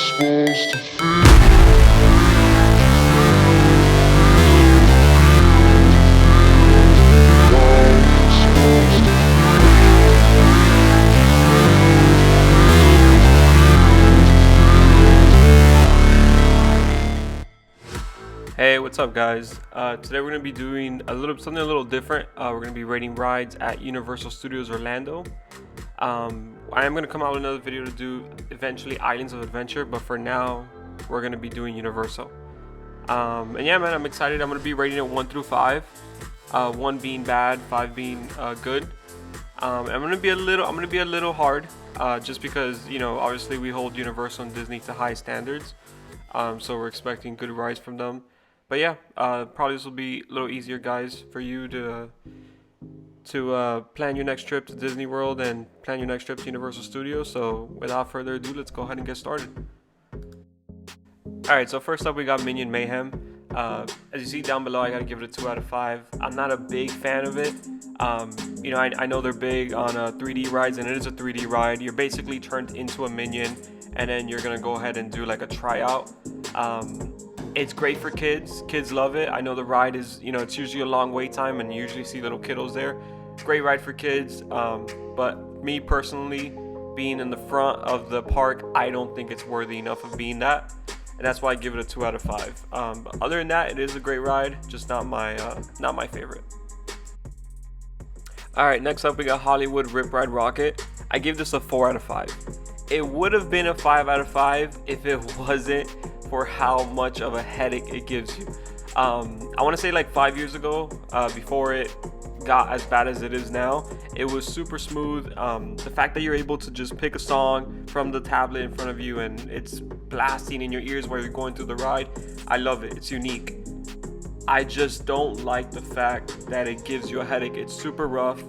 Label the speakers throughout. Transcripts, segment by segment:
Speaker 1: supposed to feel.
Speaker 2: Hey, what's up, guys? Today we're gonna be doing something a little different. We're gonna be rating rides at Universal Studios Orlando. I am gonna come out with another video to do eventually Islands of Adventure, but for now we're gonna be doing Universal. And yeah, man, I'm excited. I'm gonna be rating it 1 through 5. 1 being bad, 5 being good. I'm gonna be a little hard, just because obviously we hold Universal and Disney to high standards. So we're expecting good rides from them. But yeah, probably this will be a little easier, guys, for you to plan your next trip to Disney World and plan your next trip to Universal Studios. So without further ado, let's go ahead and get started. Alright, so first up we got Minion Mayhem. As you see down below, I gotta give it a 2 out of 5. I'm not a big fan of it. I know they're big on 3D rides, and it is a 3D ride. You're basically turned into a minion, and then you're gonna go ahead and do like a tryout. It's great for kids. Kids love it. I know the ride is, it's usually a long wait time, and you usually see little kiddos there. Great ride for kids. But me personally, being in the front of the park, I don't think it's worthy enough of being that, and that's why I give it a 2 out of 5. But other than that, it is a great ride, just not my favorite. All right, next up we got Hollywood Rip Ride Rocket. I give this a 4 out of 5. It would have been a 5 out of 5 if it wasn't for how much of a headache it gives you. I want to say like 5 years ago, before it got as bad as it is now, it was super smooth. The fact that you're able to just pick a song from the tablet in front of you and it's blasting in your ears while you're going through the ride, I love it. It's unique. I just don't like the fact that it gives you a headache. It's super rough.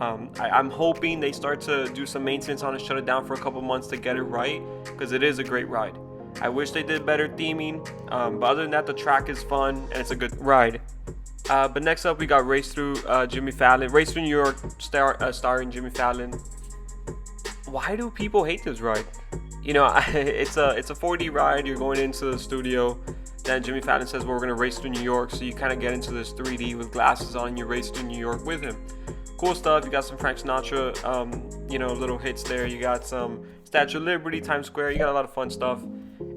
Speaker 2: I'm hoping they start to do some maintenance on it, shut it down for a couple months to get it right, because it is a great ride. I wish they did better theming, but other than that, the track is fun and it's a good ride. But next up, we got Race Through Jimmy Fallon. Race Through New York, starring Jimmy Fallon. Why do people hate this ride? It's a 4D ride. You're going into the studio. Then Jimmy Fallon says, well, we're going to race through New York. So you kind of get into this 3D with glasses on and you race through New York with him. Cool stuff. You got some Frank Sinatra, little hits there. You got some Statue of Liberty, Times Square. You got a lot of fun stuff.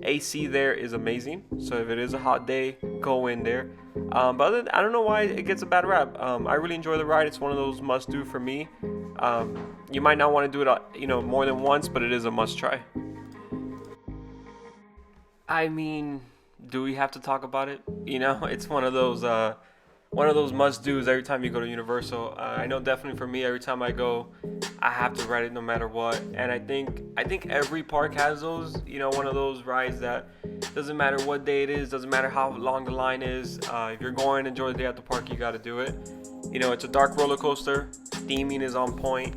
Speaker 2: AC there is amazing. So if it is a hot day, go in there. But I don't know why it gets a bad rap. I really enjoy the ride. It's one of those must do for me. You might not want to do it, more than once, but it is a must try. I mean, do we have to talk about it? It's one of those must-dos every time you go to Universal. I know definitely for me, every time I go, I have to ride it no matter what. And I think every park has those. One of those rides that doesn't matter what day it is, doesn't matter how long the line is. If you're going to enjoy the day at the park, you got to do it. It's a dark roller coaster. Theming is on point.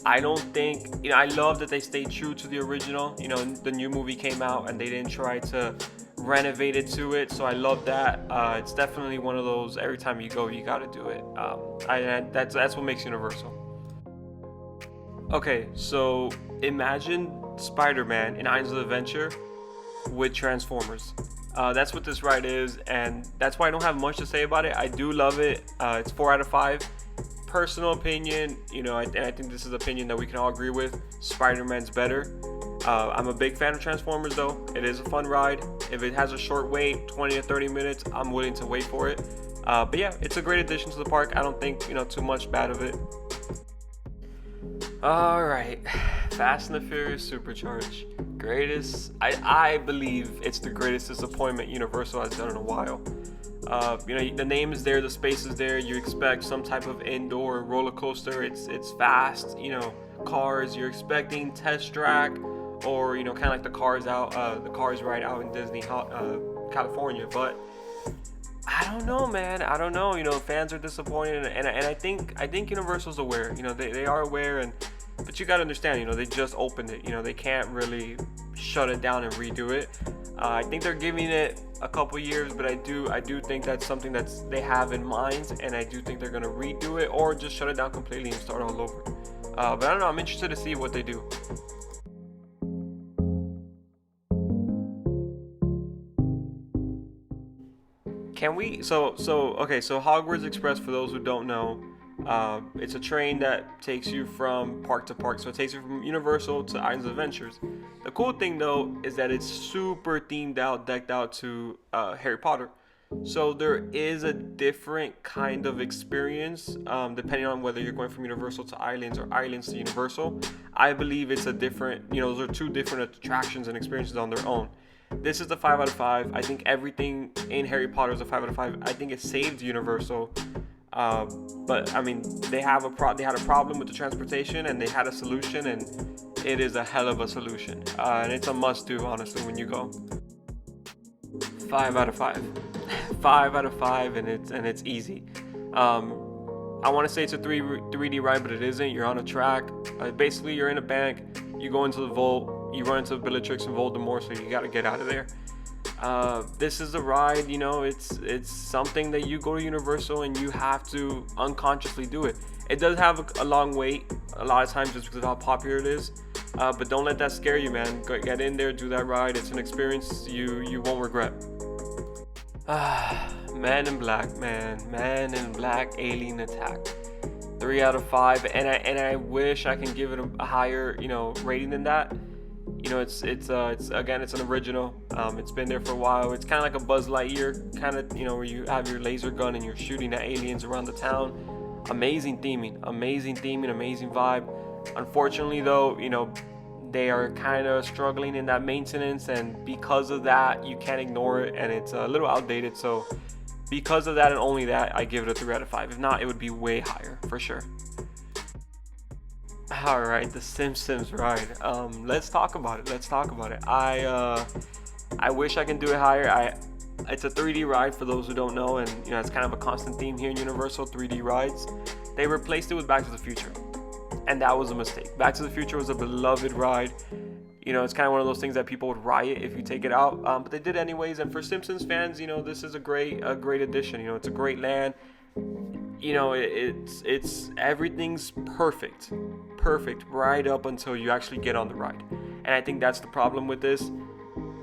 Speaker 2: I don't think, I love that they stayed true to the original. The new movie came out and they didn't try to renovate it to it, so I love that. It's definitely one of those, every time you go, you gotta do it. That's what makes Universal. Okay, so imagine Spider-Man in Islands of Adventure with Transformers. That's what this ride is, and that's why I don't have much to say about it. I do love it. It's 4 out of 5. Personal opinion, I think this is an opinion that we can all agree with. Spider-Man's better. I'm a big fan of Transformers though. It is a fun ride. If it has a short wait, 20 to 30 minutes, I'm willing to wait for it. But yeah, it's a great addition to the park. I don't think, too much bad of it. Alright, Fast and the Furious Supercharged. Greatest, I believe it's the greatest disappointment Universal has done in a while. The name is there, the space is there. You expect some type of indoor roller coaster. It's fast, cars. You're expecting Test Track, or kind of like the Cars ride out in Disney, California. But I don't know, man. I don't know. Fans are disappointed, and I think Universal's aware. They are aware, but you gotta understand. They just opened it. They can't really shut it down and redo it. I think they're giving it a couple years, but I do think that's something they have in mind, and I do think they're gonna redo it or just shut it down completely and start all over. But I don't know. I'm interested to see what they do. Can we? Okay. So Hogwarts Express, for those who don't know, it's a train that takes you from park to park. So it takes you from Universal to Islands of Adventures. The cool thing though is that it's super themed out, decked out to Harry Potter. So there is a different kind of experience depending on whether you're going from Universal to Islands or Islands to Universal. I believe it's a different, those are two different attractions and experiences on their own. This is the 5 out of 5. I think everything in Harry Potter is a 5 out of 5. I think it saved Universal. But I mean, they had a problem with the transportation, and they had a solution, and it is a hell of a solution. And it's a must-do, honestly, when you go. 5 out of 5. 5 out of 5, and it's easy. I want to say it's a 3D ride, but it isn't. You're on a track. Basically, you're in a bank. You go into the vault. You run into Bellatrix and Voldemort, so you got to get out of there. This is a ride, it's something that you go to Universal and you have to unconsciously do it. It does have a long wait a lot of times just because of how popular it is. But don't let that scare you, man. Get in there, do that ride. It's an experience you won't regret. Man in Black, Man in Black Alien Attack. 3 out of 5, and I wish I can give it a higher, rating than that. It's again, it's an original. It's been there for a while. It's kind of like a Buzz Lightyear, kind of, where you have your laser gun and you're shooting at aliens around the town. Amazing theming, amazing vibe. Unfortunately, though, they are kind of struggling in that maintenance, and because of that, you can't ignore it, and it's a little outdated. So because of that and only that, I give it a 3 out of 5. If not, it would be way higher for sure. All right, the Simpsons ride. Let's talk about it. I wish I can do it higher. It's a 3D ride for those who don't know, and it's kind of a constant theme here in Universal, 3D rides. They replaced it with Back to the Future, and that was a mistake. Back to the Future was a beloved ride. It's kind of one of those things that people would riot if you take it out, but they did anyways. And for Simpsons fans, this is a great addition. It's a great land. It's everything's perfect right up until you actually get on the ride. And I think that's the problem with this.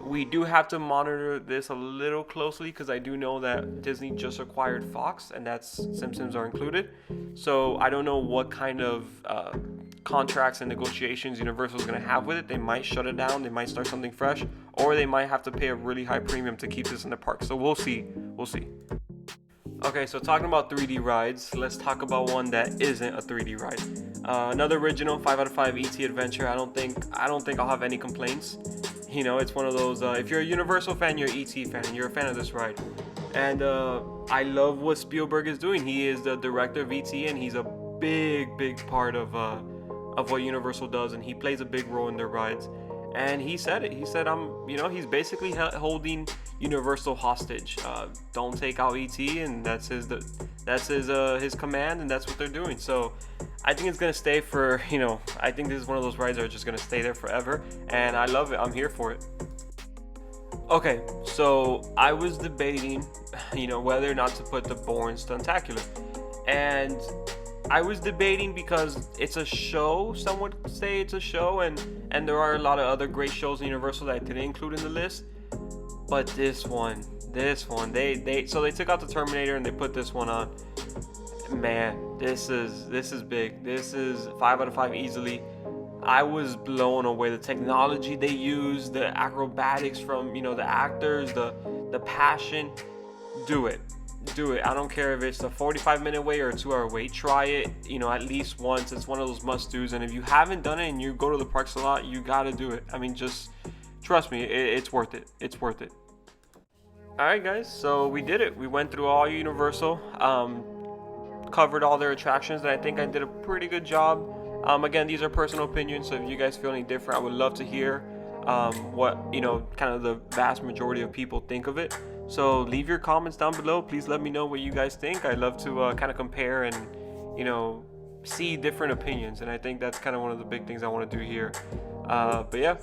Speaker 2: We do have to monitor this a little closely, because I do know that Disney just acquired Fox, and that's Simpsons are included. So I don't know what kind of contracts and negotiations Universal is going to have with it. They might shut it down, they might start something fresh, or they might have to pay a really high premium to keep this in the park. So we'll see. Okay, so talking about 3D rides, let's talk about one that isn't a 3D ride. Another original 5 out of 5 ET Adventure. I don't think I'll have any complaints. It's one of those, if you're a Universal fan, you're an ET fan, and you're a fan of this ride. And I love what Spielberg is doing. He is the director of ET, and he's a big part of what Universal does, and he plays a big role in their rides. And he said it. He said, he's basically holding Universal hostage. Don't take out ET, and that's his command, and that's what they're doing. So I think it's gonna stay for, I think this is one of those rides that are just gonna stay there forever, and I love it. I'm here for it. Okay, so I was debating, whether or not to put the Bourne Stuntacular, and I was debating because it's a show. Some would say it's a show, and there are a lot of other great shows in Universal that I didn't include in the list. But this one, they took out the Terminator and they put this one on. Man, this is big. This is 5 out of 5 easily. I was blown away. The technology they use, the acrobatics from the actors, the passion. Do it. I don't care if it's a 45-minute wait or a 2-hour wait. Try it, at least once. It's one of those must-dos. And if you haven't done it and you go to the parks a lot, you gotta do it. I mean, just trust me, it's worth it. It's worth it. All right, guys. So we did it. We went through all Universal, covered all their attractions, and I think I did a pretty good job. Again, these are personal opinions, so if you guys feel any different, I would love to hear what kind of the vast majority of people think of it. So leave your comments down below. Please let me know what you guys think. I love to kind of compare and see different opinions, and I think that's kind of one of the big things I want to do here. But yeah,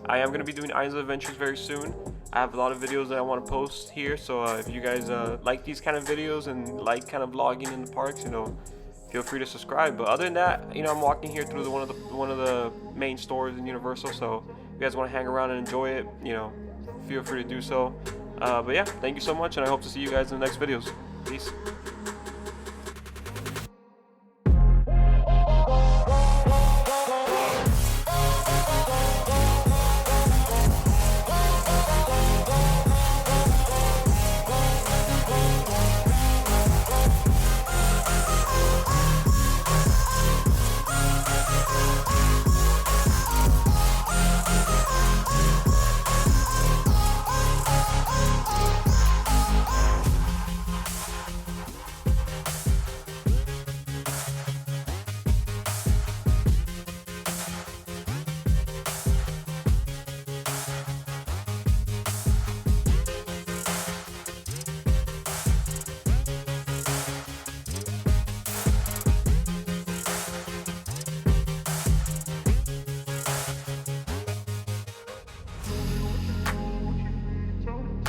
Speaker 2: I am going to be doing Islands of Adventures very soon. I have a lot of videos that I want to post here, so if you guys like these kind of videos and like kind of vlogging in the parks, feel free to subscribe. But other than that, I'm walking here through one of the main stores in Universal, so if you guys want to hang around and enjoy it, feel free to do so. But yeah, thank you so much, and I hope to see you guys in the next videos. Peace.